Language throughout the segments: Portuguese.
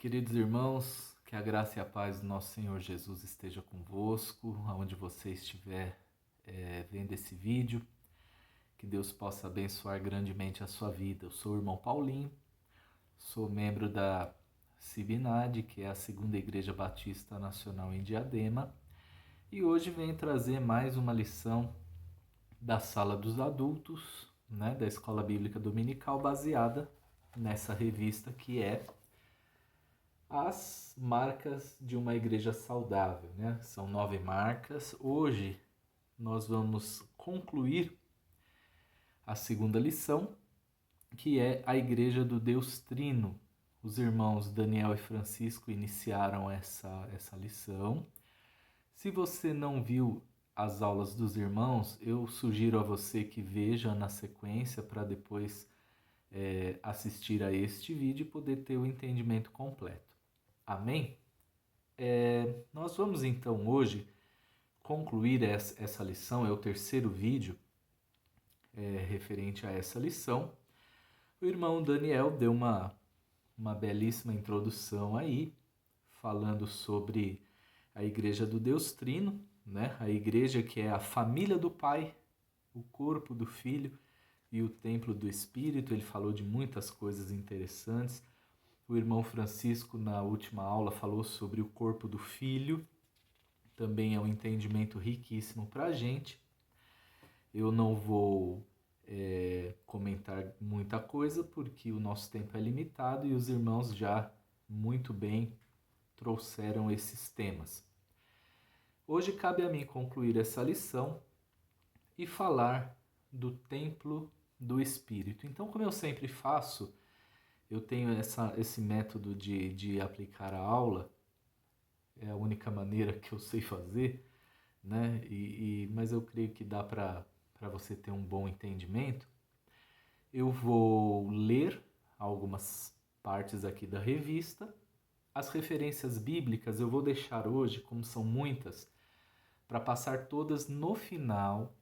Queridos irmãos, que a graça e a paz do nosso Senhor Jesus esteja convosco, aonde você estiver vendo esse vídeo, que Deus possa abençoar grandemente a sua vida. Eu sou o irmão Paulinho, sou membro da Cibinade, que é a Segunda Igreja Batista Nacional em Diadema, e hoje venho trazer mais uma lição da Sala dos Adultos, da Escola Bíblica Dominical, baseada nessa revista que é As Marcas de uma Igreja Saudável, São 9 marcas. Hoje nós vamos concluir a segunda lição, que é a Igreja do Deus Trino. Os irmãos Daniel e Francisco iniciaram essa lição. Se você não viu as aulas dos irmãos, eu sugiro a você que veja na sequência para depois assistir a este vídeo e poder ter o entendimento completo. Amém? Nós vamos então hoje concluir essa lição, é o terceiro vídeo referente a essa lição. O irmão Daniel deu uma belíssima introdução aí, falando sobre a Igreja do Deus Trino, a igreja que é a família do Pai, o corpo do Filho e o templo do Espírito. Ele falou de muitas coisas interessantes. O irmão Francisco, na última aula, falou sobre o corpo do Filho. Também é um entendimento riquíssimo para a gente. Eu não vou comentar muita coisa, porque o nosso tempo é limitado e os irmãos já muito bem trouxeram esses temas. Hoje cabe a mim concluir essa lição e falar do templo do Espírito. Então, como eu sempre faço, eu tenho esse método de aplicar a aula, é a única maneira que eu sei fazer, mas eu creio que dá para você ter um bom entendimento. Eu vou ler algumas partes aqui da revista. As referências bíblicas eu vou deixar hoje, como são muitas, para passar todas no final.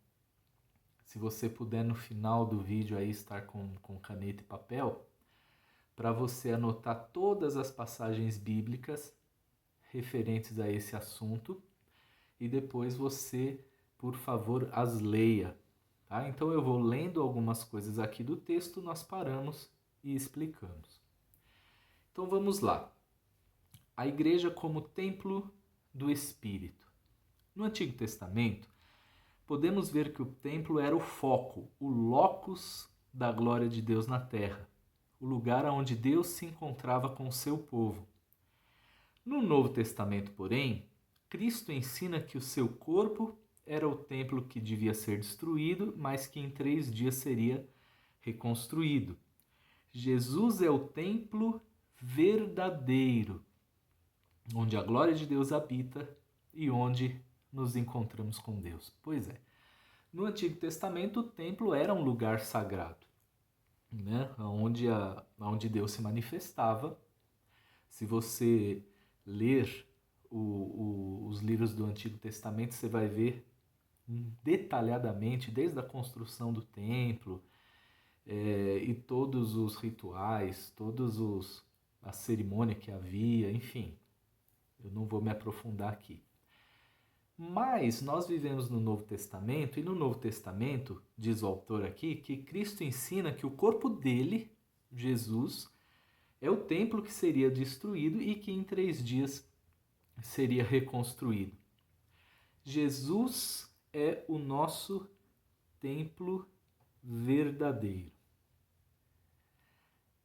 Se você puder no final do vídeo aí estar com caneta e papel, para você anotar todas as passagens bíblicas referentes a esse assunto e depois você, por favor, as leia. Tá? Então eu vou lendo algumas coisas aqui do texto, nós paramos e explicamos. Então vamos lá. A igreja como templo do Espírito. No Antigo Testamento, podemos ver que o templo era o foco, o locus da glória de Deus na terra, o lugar onde Deus se encontrava com o seu povo. No Novo Testamento, porém, Cristo ensina que o seu corpo era o templo que devia ser destruído, mas que em 3 dias seria reconstruído. Jesus é o templo verdadeiro, onde a glória de Deus habita e onde nos encontramos com Deus. Pois é, no Antigo Testamento o templo era um lugar sagrado, onde Deus se manifestava. Se você ler os livros do Antigo Testamento, você vai ver detalhadamente, desde a construção do templo e todos os rituais, a cerimônia que havia, enfim. Eu não vou me aprofundar aqui. Mas nós vivemos no Novo Testamento, e no Novo Testamento, diz o autor aqui, que Cristo ensina que o corpo dele, Jesus, é o templo que seria destruído e que em 3 dias seria reconstruído. Jesus é o nosso templo verdadeiro.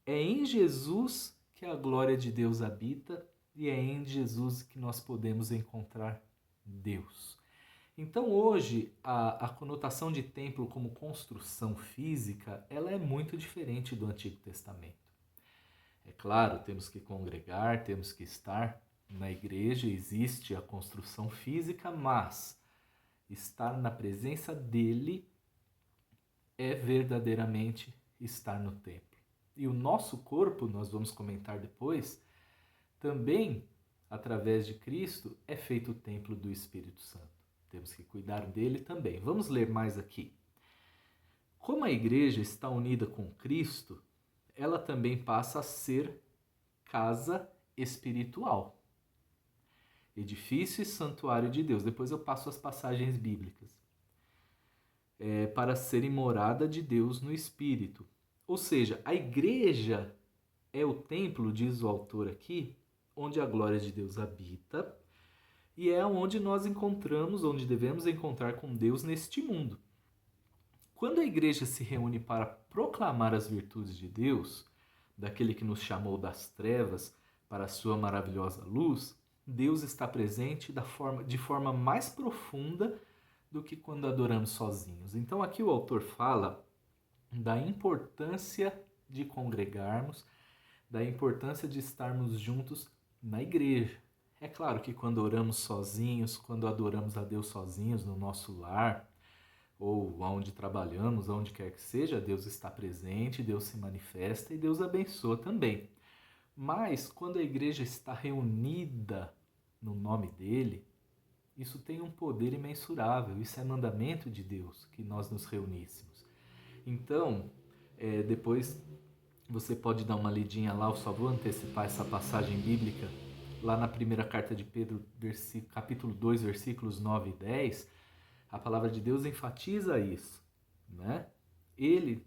É em Jesus que a glória de Deus habita e é em Jesus que nós podemos encontrar Deus. Então hoje a conotação de templo como construção física, ela é muito diferente do Antigo Testamento. É claro, temos que congregar, temos que estar na igreja, existe a construção física, mas estar na presença dele é verdadeiramente estar no templo. E o nosso corpo, nós vamos comentar depois, também, através de Cristo, é feito o templo do Espírito Santo. Temos que cuidar dele também. Vamos ler mais aqui. Como a igreja está unida com Cristo, ela também passa a ser casa espiritual. Edifício e santuário de Deus. Depois eu passo as passagens bíblicas. Para serem morada de Deus no Espírito. Ou seja, a igreja é o templo, diz o autor aqui, onde a glória de Deus habita e é onde nós encontramos, onde devemos encontrar com Deus neste mundo. Quando a igreja se reúne para proclamar as virtudes de Deus, daquele que nos chamou das trevas para a sua maravilhosa luz, Deus está presente de forma mais profunda do que quando adoramos sozinhos. Então aqui o autor fala da importância de congregarmos, da importância de estarmos juntos na igreja. É claro que quando oramos sozinhos, quando adoramos a Deus sozinhos no nosso lar, ou onde trabalhamos, onde quer que seja, Deus está presente, Deus se manifesta e Deus abençoa também. Mas quando a igreja está reunida no nome dele, isso tem um poder imensurável, isso é mandamento de Deus, que nós nos reuníssemos. Então, depois você pode dar uma lidinha lá, eu só vou antecipar essa passagem bíblica, lá na primeira carta de Pedro, capítulo 2, versículos 9 e 10, a palavra de Deus enfatiza isso, né? Ele,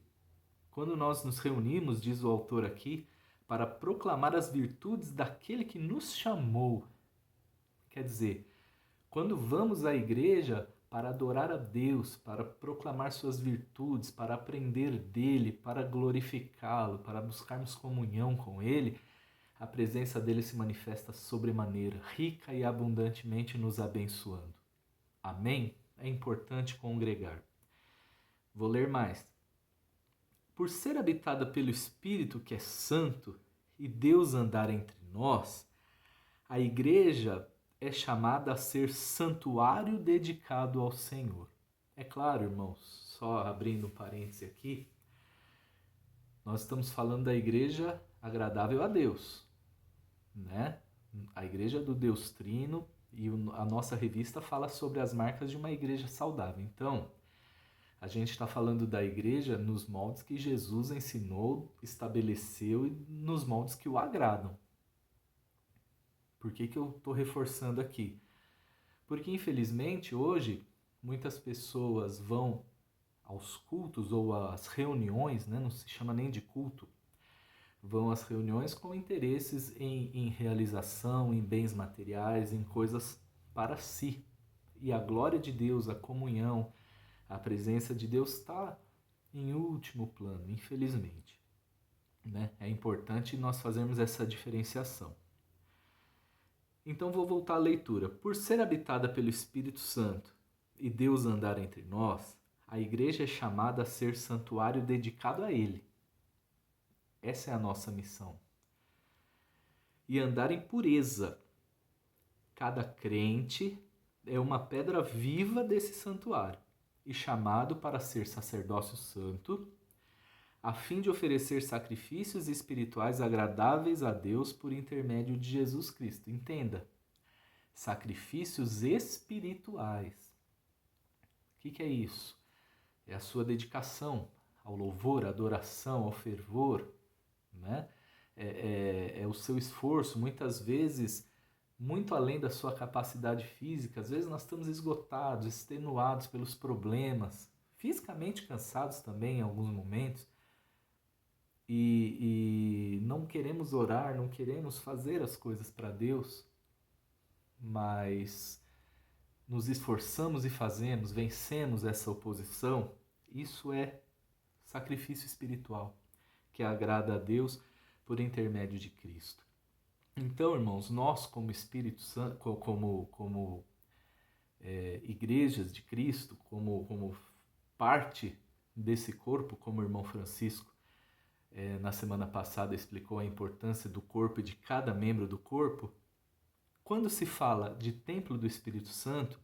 quando nós nos reunimos, diz o autor aqui, para proclamar as virtudes daquele que nos chamou. Quer dizer, quando vamos à igreja para adorar a Deus, para proclamar suas virtudes, para aprender dele, para glorificá-lo, para buscarmos comunhão com ele, a presença dele se manifesta sobremaneira, rica e abundantemente nos abençoando. Amém? É importante congregar. Vou ler mais. Por ser habitada pelo Espírito que é santo e Deus andar entre nós, a igreja é chamada a ser santuário dedicado ao Senhor. É claro, irmãos, só abrindo um parêntese aqui, nós estamos falando da igreja agradável a Deus, né? A igreja do Deus Trino, e a nossa revista fala sobre as marcas de uma igreja saudável. Então, a gente está falando da igreja nos moldes que Jesus ensinou, estabeleceu e nos moldes que o agradam. Por que eu estou reforçando aqui? Porque, infelizmente, hoje, muitas pessoas vão aos cultos ou às reuniões, né? Não se chama nem de culto, vão às reuniões com interesses em realização, em bens materiais, em coisas para si. E a glória de Deus, a comunhão, a presença de Deus está em último plano, infelizmente. Né? É importante nós fazermos essa diferenciação. Então vou voltar à leitura. Por ser habitada pelo Espírito Santo e Deus andar entre nós, a igreja é chamada a ser santuário dedicado a Ele. Essa é a nossa missão. E andar em pureza. Cada crente é uma pedra viva desse santuário e chamado para ser sacerdócio santo, a fim de oferecer sacrifícios espirituais agradáveis a Deus por intermédio de Jesus Cristo. Entenda, sacrifícios espirituais. O que é isso? É a sua dedicação ao louvor, à adoração, ao fervor, né? É o seu esforço, muitas vezes, muito além da sua capacidade física. Às vezes nós estamos esgotados, extenuados pelos problemas, fisicamente cansados também em alguns momentos, e não queremos orar, não queremos fazer as coisas para Deus, mas nos esforçamos e fazemos, vencemos essa oposição. Isso é sacrifício espiritual que agrada a Deus por intermédio de Cristo. Então, irmãos, nós como Espírito Santo, como igrejas de Cristo, como parte desse corpo, como o irmão Francisco na semana passada explicou a importância do corpo e de cada membro do corpo, quando se fala de templo do Espírito Santo,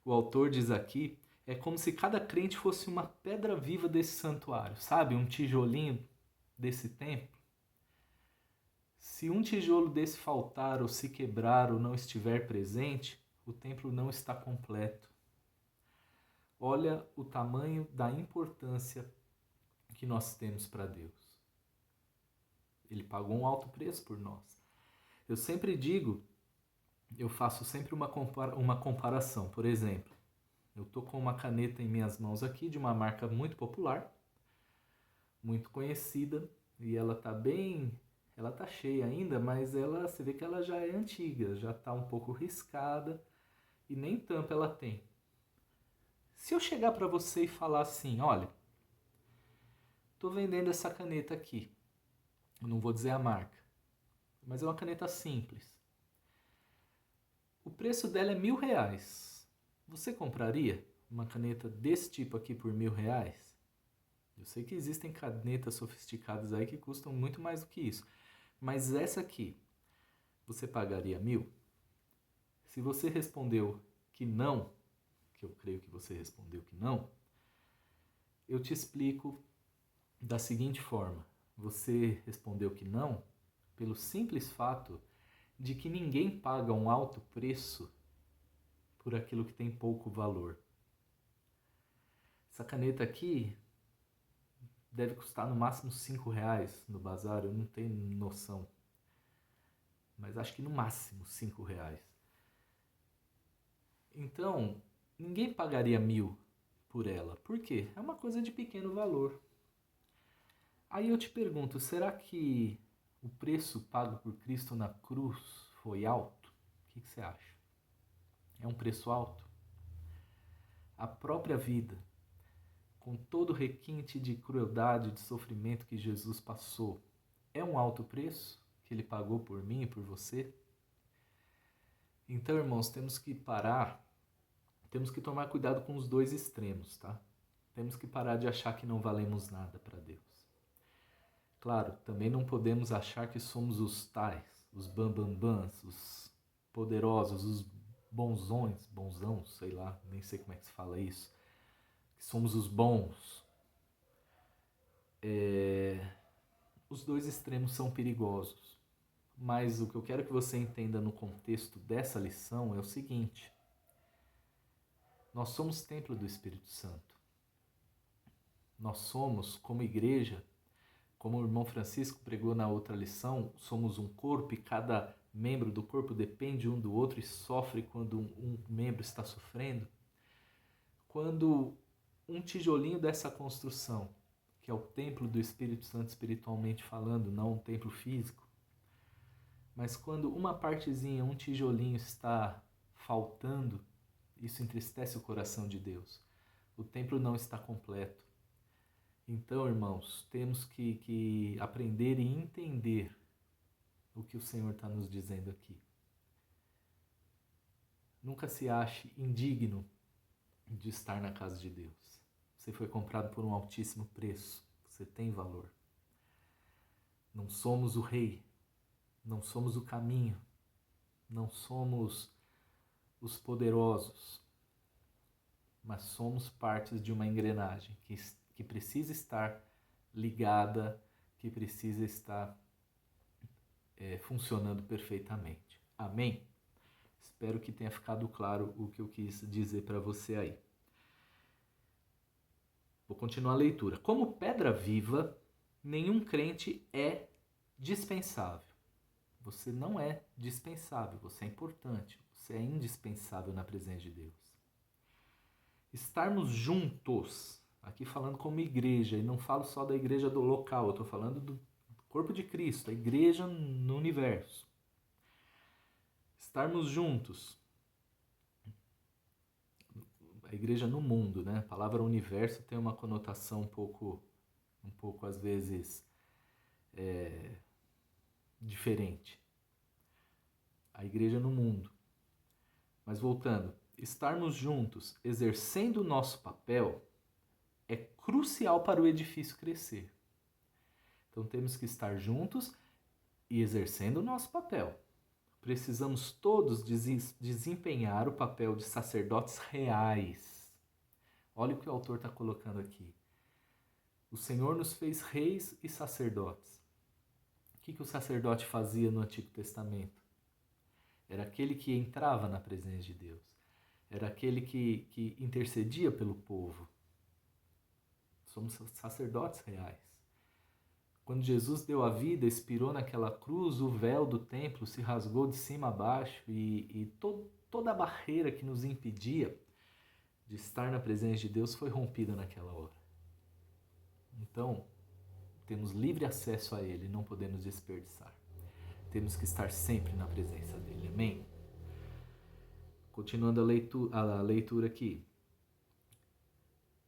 o autor diz aqui, é como se cada crente fosse uma pedra viva desse santuário, sabe? Um tijolinho desse templo. Se um tijolo desse faltar, ou se quebrar, ou não estiver presente, o templo não está completo. Olha o tamanho da importância que nós temos para Deus. Ele pagou um alto preço por nós. Eu sempre digo, eu faço sempre uma comparação. Por exemplo, eu tô com uma caneta em minhas mãos aqui de uma marca muito popular, muito conhecida, e ela tá cheia ainda, mas você vê que ela já é antiga, já tá um pouco riscada e nem tampa ela tem. Se eu chegar para você e falar assim, olha, tô vendendo essa caneta aqui, eu não vou dizer a marca, mas é uma caneta simples. O preço dela é R$ 1.000. Você compraria uma caneta desse tipo aqui por R$ 1.000? Eu sei que existem canetas sofisticadas aí que custam muito mais do que isso. Mas essa aqui, você pagaria 1.000? Se você respondeu que não, que eu creio que você respondeu que não, eu te explico da seguinte forma. Você respondeu que não pelo simples fato de que ninguém paga um alto preço por aquilo que tem pouco valor. Essa caneta aqui deve custar no máximo R$ 5 no bazar, eu não tenho noção. Mas acho que no máximo R$ 5. Então, ninguém pagaria 1.000 por ela. Por quê? É uma coisa de pequeno valor. Aí eu te pergunto, será que o preço pago por Cristo na cruz foi alto? O que você acha? É um preço alto? A própria vida, com todo o requinte de crueldade e de sofrimento que Jesus passou, é um alto preço que ele pagou por mim e por você? Então, irmãos, temos que parar, temos que tomar cuidado com os dois extremos, tá? Temos que parar de achar que não valemos nada para Deus. Claro, também não podemos achar que somos os tais, os bambambãs, os poderosos, os bonzãos, sei lá, nem sei como é que se fala isso, que somos os bons. Os dois extremos são perigosos, mas o que eu quero que você entenda no contexto dessa lição é o seguinte: nós somos templo do Espírito Santo. Nós somos, como igreja, como o irmão Francisco pregou na outra lição, somos um corpo e cada membro do corpo depende um do outro e sofre quando um membro está sofrendo. Quando um tijolinho dessa construção, que é o templo do Espírito Santo espiritualmente falando, não um templo físico, mas quando uma partezinha, um tijolinho está faltando, isso entristece o coração de Deus. O templo não está completo. Então, irmãos, temos que aprender e entender o que o Senhor está nos dizendo aqui. Nunca se ache indigno de estar na casa de Deus. Você foi comprado por um altíssimo preço. Você tem valor. Não somos o rei. Não somos o caminho. Não somos os poderosos. Mas somos partes de uma engrenagem que precisa estar ligada, que precisa estar funcionando perfeitamente. Amém? Espero que tenha ficado claro o que eu quis dizer para você aí. Vou continuar a leitura. Como pedra viva, nenhum crente é dispensável. Você não é dispensável, você é importante, você é indispensável na presença de Deus. Estarmos juntos, aqui falando como igreja, e não falo só da igreja do local, eu estou falando do corpo de Cristo, a igreja no universo. Estarmos juntos, a igreja no mundo, né? A palavra universo tem uma conotação um pouco às vezes diferente. A igreja no mundo. Mas voltando, estarmos juntos, exercendo o nosso papel, é crucial para o edifício crescer. Então temos que estar juntos e exercendo o nosso papel. Precisamos todos desempenhar o papel de sacerdotes reais. Olha o que o autor está colocando aqui. O Senhor nos fez reis e sacerdotes. O que o sacerdote fazia no Antigo Testamento? Era aquele que entrava na presença de Deus. Era aquele que intercedia pelo povo. Somos sacerdotes reais. Quando Jesus deu a vida, expirou naquela cruz, o véu do templo se rasgou de cima a baixo e toda a barreira que nos impedia de estar na presença de Deus foi rompida naquela hora. Então, temos livre acesso a Ele, não podemos desperdiçar. Temos que estar sempre na presença dEle. Amém? Continuando a leitura aqui.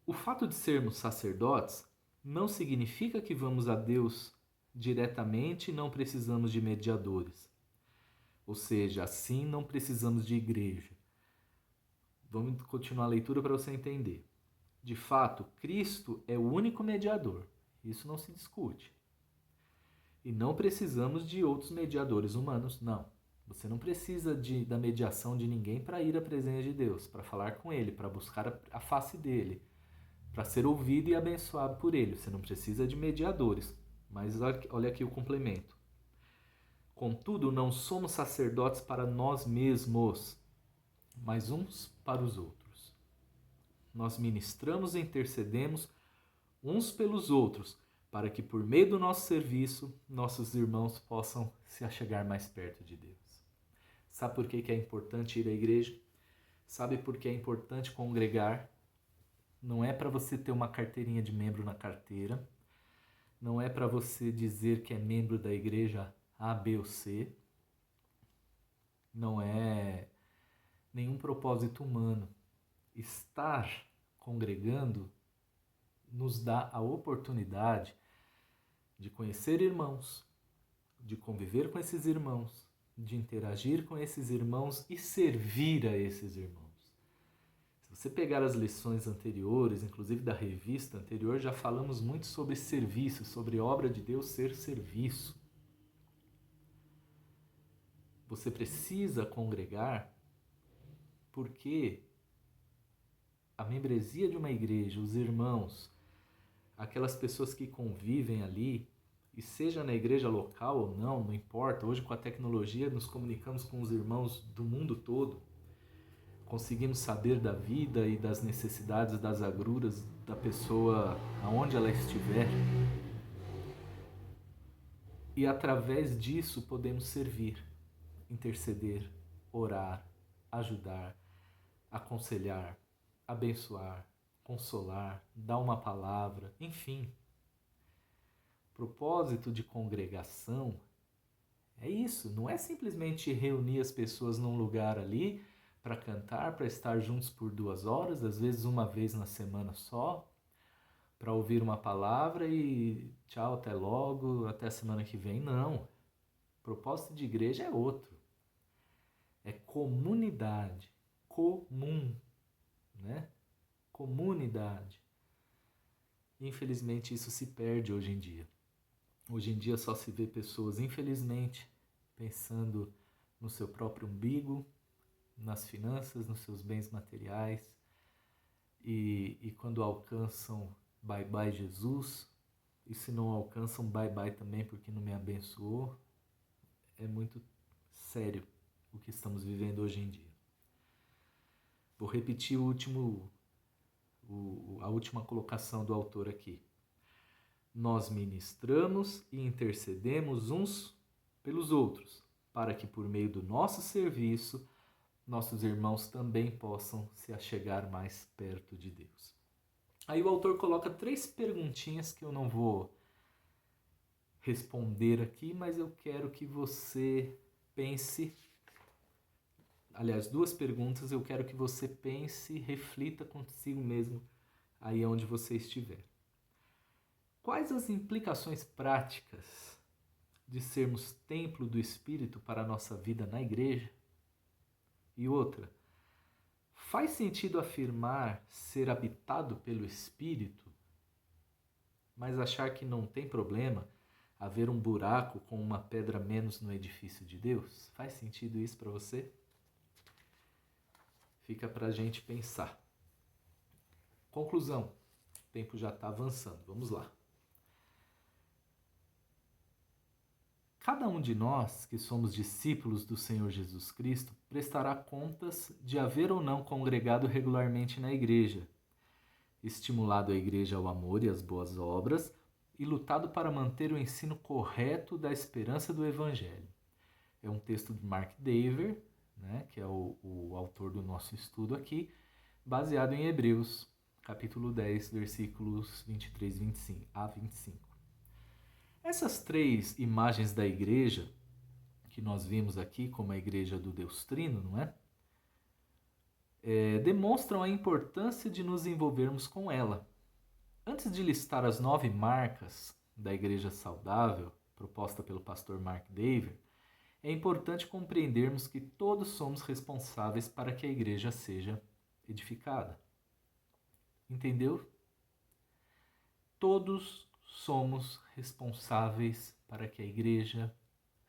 O fato de sermos sacerdotes não significa que vamos a Deus diretamente e não precisamos de mediadores. Ou seja, assim não precisamos de igreja. Vamos continuar a leitura para você entender. De fato, Cristo é o único mediador. Isso não se discute. E não precisamos de outros mediadores humanos, não. Você não precisa da mediação de ninguém para ir à presença de Deus, para falar com Ele, para buscar a face dEle, para ser ouvido e abençoado por Ele. Você não precisa de mediadores. Mas olha aqui o complemento. Contudo, não somos sacerdotes para nós mesmos, mas uns para os outros. Nós ministramos e intercedemos uns pelos outros, para que por meio do nosso serviço, nossos irmãos possam se achegar mais perto de Deus. Sabe por que é importante ir à igreja? Sabe por que é importante congregar? Não é para você ter uma carteirinha de membro na carteira, não é para você dizer que é membro da igreja A, B ou C, não é nenhum propósito humano. Estar congregando nos dá a oportunidade de conhecer irmãos, de conviver com esses irmãos, de interagir com esses irmãos e servir a esses irmãos. Se você pegar as lições anteriores, inclusive da revista anterior, já falamos muito sobre serviço, sobre obra de Deus ser serviço. Você precisa congregar porque a membresia de uma igreja, os irmãos, aquelas pessoas que convivem ali, e seja na igreja local ou não, não importa. Hoje, com a tecnologia, nos comunicamos com os irmãos do mundo todo. Conseguimos saber da vida e das necessidades, das agruras da pessoa aonde ela estiver. E através disso podemos servir, interceder, orar, ajudar, aconselhar, abençoar, consolar, dar uma palavra, enfim. O propósito de congregação é isso, não é simplesmente reunir as pessoas num lugar ali para cantar, para estar juntos por 2 horas, às vezes uma vez na semana só, para ouvir uma palavra e tchau, até logo, até a semana que vem. Não. O propósito de igreja é outro. É comunidade. Comum, né? Comunidade. Infelizmente isso se perde hoje em dia. Hoje em dia só se vê pessoas, infelizmente, pensando no seu próprio umbigo, nas finanças, nos seus bens materiais, e quando alcançam bye bye Jesus, e se não alcançam bye bye também porque não me abençoou. É muito sério o que estamos vivendo hoje em dia. Vou repetir a última colocação do autor aqui. Nós ministramos e intercedemos uns pelos outros, para que por meio do nosso serviço, nossos irmãos também possam se achegar mais perto de Deus. Aí o autor coloca 3 perguntinhas que eu não vou responder aqui, mas eu quero que você pense. Aliás, 2 perguntas, eu quero que você pense, reflita consigo mesmo aí onde você estiver. Quais as implicações práticas de sermos templo do Espírito para a nossa vida na igreja? E outra, faz sentido afirmar ser habitado pelo Espírito, mas achar que não tem problema haver um buraco com uma pedra menos no edifício de Deus? Faz sentido isso para você? Fica para a gente pensar. Conclusão. O tempo já está avançando. Vamos lá. Cada um de nós, que somos discípulos do Senhor Jesus Cristo, prestará contas de haver ou não congregado regularmente na igreja, estimulado a igreja ao amor e às boas obras e lutado para manter o ensino correto da esperança do Evangelho. É um texto de Mark Dever, né, que é o autor do nosso estudo aqui, baseado em Hebreus, capítulo 10, versículos 23 a 25. Essas três imagens da igreja, que nós vimos aqui como a igreja do Deus Trino, não é? Demonstram a importância de nos envolvermos com ela. Antes de listar as 9 marcas da igreja saudável, proposta pelo pastor Mark Dever, é importante compreendermos que todos somos responsáveis para que a igreja seja edificada. Entendeu? Todos somos responsáveis para que a igreja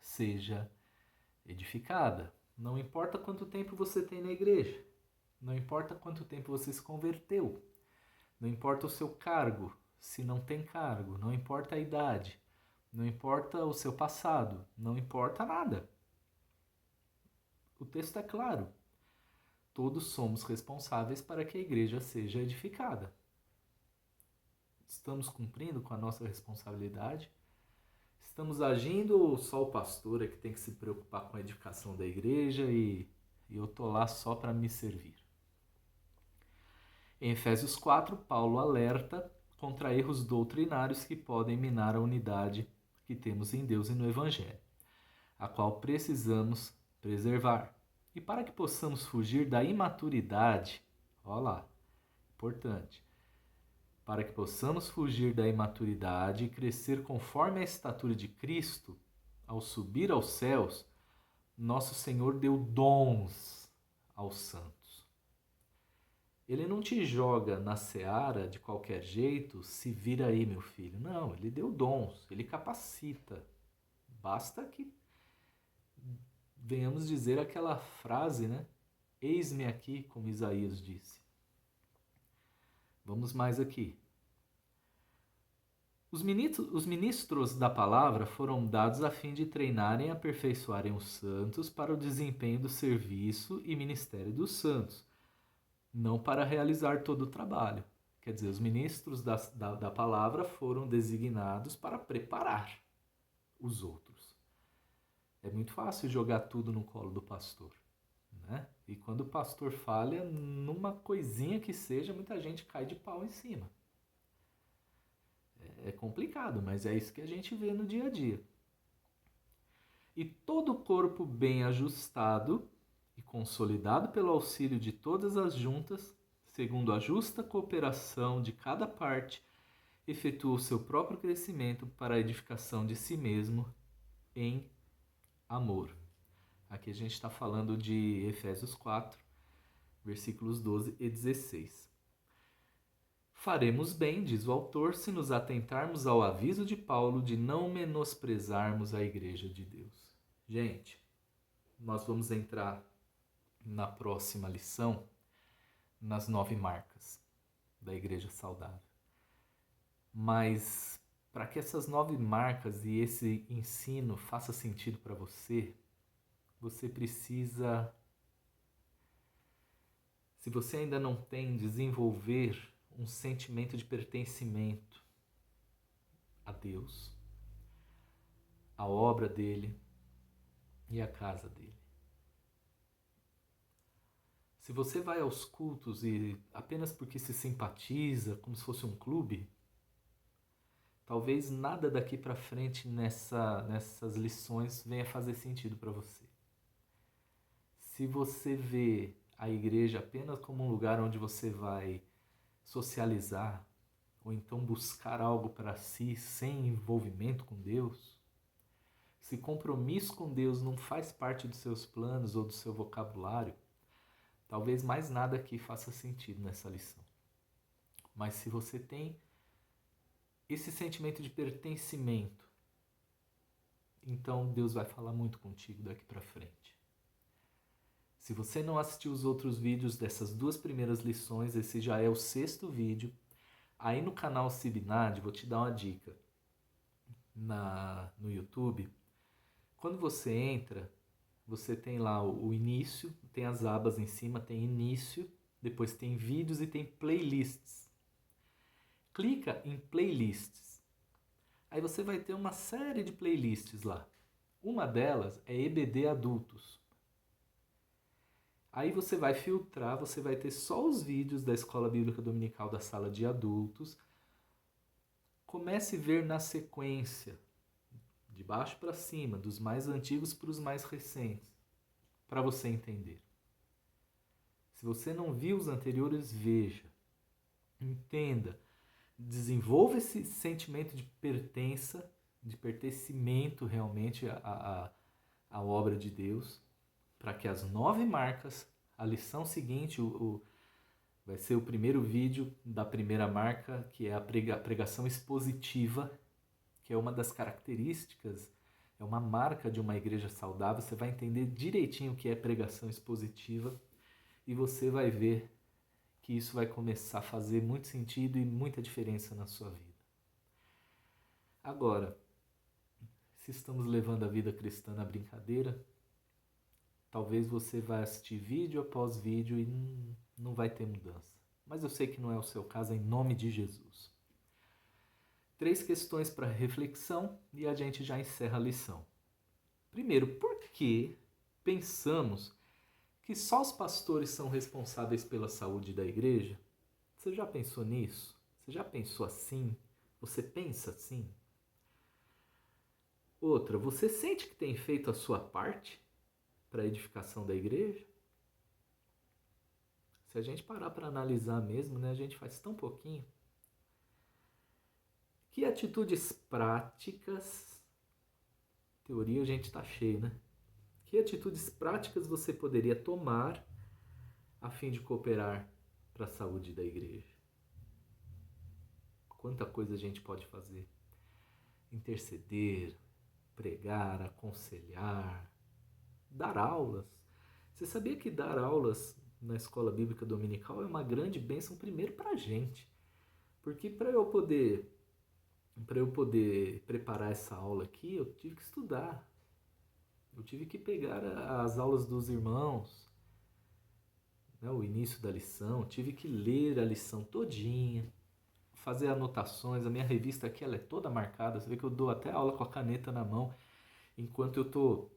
seja edificada. Não importa quanto tempo você tem na igreja, não importa quanto tempo você se converteu, não importa o seu cargo, se não tem cargo, não importa a idade, não importa o seu passado, não importa nada. O texto é claro. Todos somos responsáveis para que a igreja seja edificada. Estamos cumprindo com a nossa responsabilidade? Estamos agindo ou só o pastor é que tem que se preocupar com a edificação da igreja e eu estou lá só para me servir? Em Efésios 4, Paulo alerta contra erros doutrinários que podem minar a unidade que temos em Deus e no Evangelho, a qual precisamos preservar. E para que possamos fugir da imaturidade, olha lá, importante, para que possamos fugir da imaturidade e crescer conforme a estatura de Cristo, ao subir aos céus, nosso Senhor deu dons aos santos. Ele não te joga na seara de qualquer jeito, se vira aí, meu filho. Não, ele deu dons, ele capacita. Basta que venhamos dizer aquela frase, né? Eis-me aqui, como Isaías disse. Vamos mais aqui. Os ministros da palavra foram dados a fim de treinarem e aperfeiçoarem os santos para o desempenho do serviço e ministério dos santos, não para realizar todo o trabalho. Quer dizer, os ministros da palavra foram designados para preparar os outros. É muito fácil jogar tudo no colo do pastor, né? E quando o pastor falha, numa coisinha que seja, muita gente cai de pau em cima. É complicado, mas é isso que a gente vê no dia a dia. E todo o corpo bem ajustado e consolidado pelo auxílio de todas as juntas, segundo a justa cooperação de cada parte, efetua o seu próprio crescimento para a edificação de si mesmo em amor. Aqui a gente está falando de Efésios 4, versículos 12 e 16. Faremos bem, diz o autor, se nos atentarmos ao aviso de Paulo de não menosprezarmos a igreja de Deus. Gente, nós vamos entrar na próxima lição nas 9 marcas da igreja saudável. Mas para que essas 9 marcas e esse ensino faça sentido para você, você precisa, se você ainda não tem, desenvolver um sentimento de pertencimento a Deus, a obra dele e a casa dele. Se você vai aos cultos e apenas porque se simpatiza, como se fosse um clube, talvez nada daqui para frente nessas lições venha fazer sentido para você. Se você vê a igreja apenas como um lugar onde você vai socializar, ou então buscar algo para si sem envolvimento com Deus, se compromisso com Deus não faz parte dos seus planos ou do seu vocabulário, talvez mais nada aqui faça sentido nessa lição. Mas se você tem esse sentimento de pertencimento, então Deus vai falar muito contigo daqui para frente. Se você não assistiu os outros vídeos dessas 2 primeiras lições, esse já é o 6º vídeo. Aí no canal Sibinad, vou te dar uma dica. No YouTube, quando você entra, você tem lá o início, tem as abas em cima, tem início, depois tem vídeos e tem playlists. Clica em playlists. Aí você vai ter uma série de playlists lá. Uma delas é EBD Adultos. Aí você vai filtrar, você vai ter só os vídeos da Escola Bíblica Dominical da Sala de Adultos. Comece a ver na sequência, de baixo para cima, dos mais antigos para os mais recentes, para você entender. Se você não viu os anteriores, veja, entenda, desenvolva esse sentimento de pertença, de pertencimento realmente à obra de Deus, para que as 9 marcas, a lição seguinte, vai ser o primeiro vídeo da primeira marca, que é a pregação expositiva, que é uma das características, é uma marca de uma igreja saudável. Você vai entender direitinho o que é pregação expositiva e você vai ver que isso vai começar a fazer muito sentido e muita diferença na sua vida. Agora, se estamos levando a vida cristã na brincadeira, talvez você vai assistir vídeo após vídeo e não vai ter mudança. Mas eu sei que não é o seu caso, em nome de Jesus. 3 questões para reflexão e a gente já encerra a lição. Primeiro, por que pensamos que só os pastores são responsáveis pela saúde da igreja? Você já pensou nisso? Você já pensou assim? Você pensa assim? Outra, você sente que tem feito a sua parte para a edificação da igreja? Se a gente parar para analisar mesmo, né, a gente faz tão pouquinho. Que atitudes práticas, teoria a gente está cheio, né? Que atitudes práticas você poderia tomar a fim de cooperar para a saúde da igreja? Quanta coisa a gente pode fazer. Interceder, pregar, aconselhar, dar aulas. Você sabia que dar aulas na escola bíblica dominical é uma grande bênção primeiro para a gente? Porque para eu poder preparar essa aula aqui, eu tive que estudar. Eu tive que pegar as aulas dos irmãos, né, o início da lição, tive que ler a lição todinha, fazer anotações. A minha revista aqui ela é toda marcada, você vê que eu dou até aula com a caneta na mão, enquanto eu tô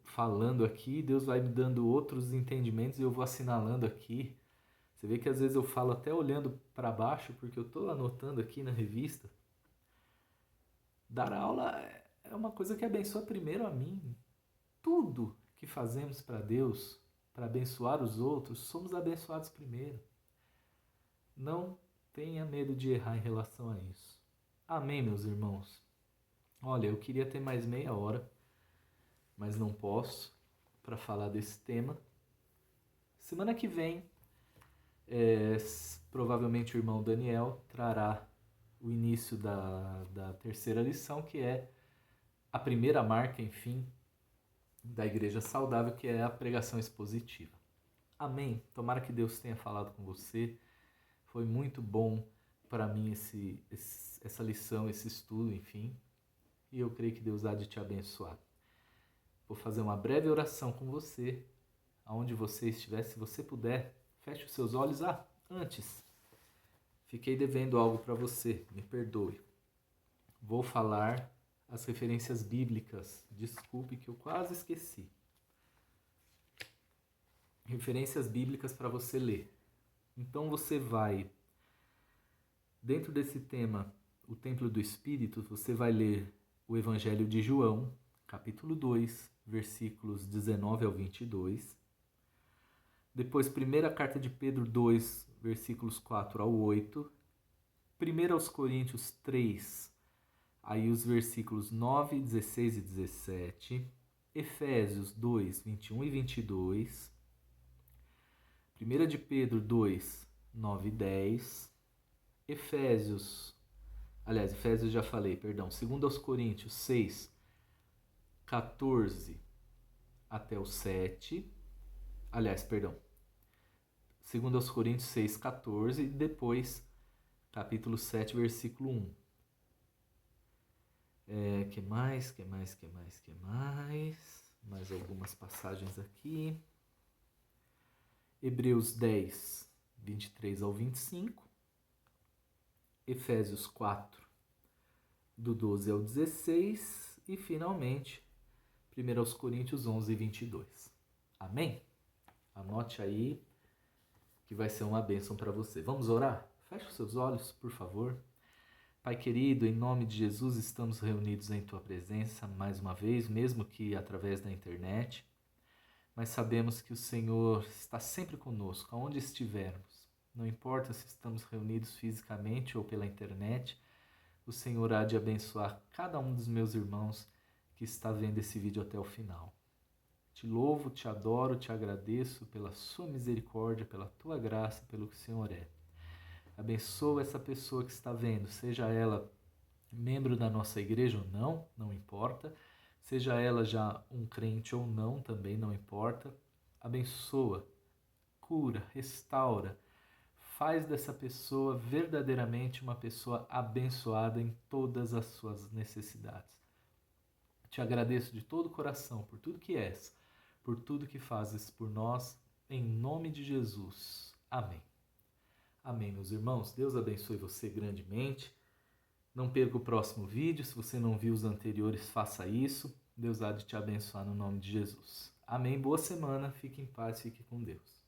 falando aqui, Deus vai me dando outros entendimentos e eu vou assinalando aqui. Você vê que às vezes eu falo até olhando para baixo, porque eu estou anotando aqui na revista. Dar aula é uma coisa que abençoa primeiro a mim. Tudo que fazemos para Deus, para abençoar os outros, somos abençoados primeiro. Não tenha medo de errar em relação a isso. Amém, meus irmãos? Olha, eu queria ter mais meia hora, mas não posso para falar desse tema. Semana que vem, provavelmente o irmão Daniel trará o início da terceira lição, que é a primeira marca, enfim, da igreja saudável, que é a pregação expositiva. Amém? Tomara que Deus tenha falado com você. Foi muito bom para mim essa lição, esse estudo, enfim. E eu creio que Deus há de te abençoar. Vou fazer uma breve oração com você, aonde você estiver. Se você puder, feche os seus olhos. Antes, fiquei devendo algo para você, me perdoe. Vou falar as referências bíblicas. Desculpe que eu quase esqueci. Referências bíblicas para você ler. Então você vai, dentro desse tema, o Templo do Espírito, você vai ler o Evangelho de João, capítulo 2, versículos 19 ao 22. Depois, primeira carta de Pedro 2, versículos 4 ao 8. 1 aos Coríntios 3, aí os versículos 9, 16 e 17. Efésios 2, 21 e 22. 1 de Pedro 2, 9 e 10. Efésios já falei, perdão. 2 aos Coríntios 6, 14 até o 7. 2 aos Coríntios 6, 14 e depois capítulo 7, versículo 1. Que mais? Mais algumas passagens aqui. Hebreus 10, 23 ao 25. Efésios 4, do 12 ao 16 e, finalmente, 1 Coríntios 11, 22. Amém? Anote aí que vai ser uma bênção para você. Vamos orar? Feche os seus olhos, por favor. Pai querido, em nome de Jesus, estamos reunidos em Tua presença mais uma vez, mesmo que através da internet, mas sabemos que o Senhor está sempre conosco, aonde estivermos. Não importa se estamos reunidos fisicamente ou pela internet, o Senhor há de abençoar cada um dos meus irmãos que está vendo esse vídeo até o final. Te louvo, te adoro, te agradeço pela sua misericórdia, pela tua graça, pelo que o Senhor é. Abençoa essa pessoa que está vendo, seja ela membro da nossa igreja ou não, não importa. Seja ela já um crente ou não, também não importa. Abençoa, cura, restaura. Faz dessa pessoa verdadeiramente uma pessoa abençoada em todas as suas necessidades. Te agradeço de todo o coração por tudo que és, por tudo que fazes por nós, em nome de Jesus. Amém. Amém, meus irmãos. Deus abençoe você grandemente. Não perca o próximo vídeo. Se você não viu os anteriores, faça isso. Deus há de te abençoar no nome de Jesus. Amém. Boa semana. Fique em paz. Fique com Deus.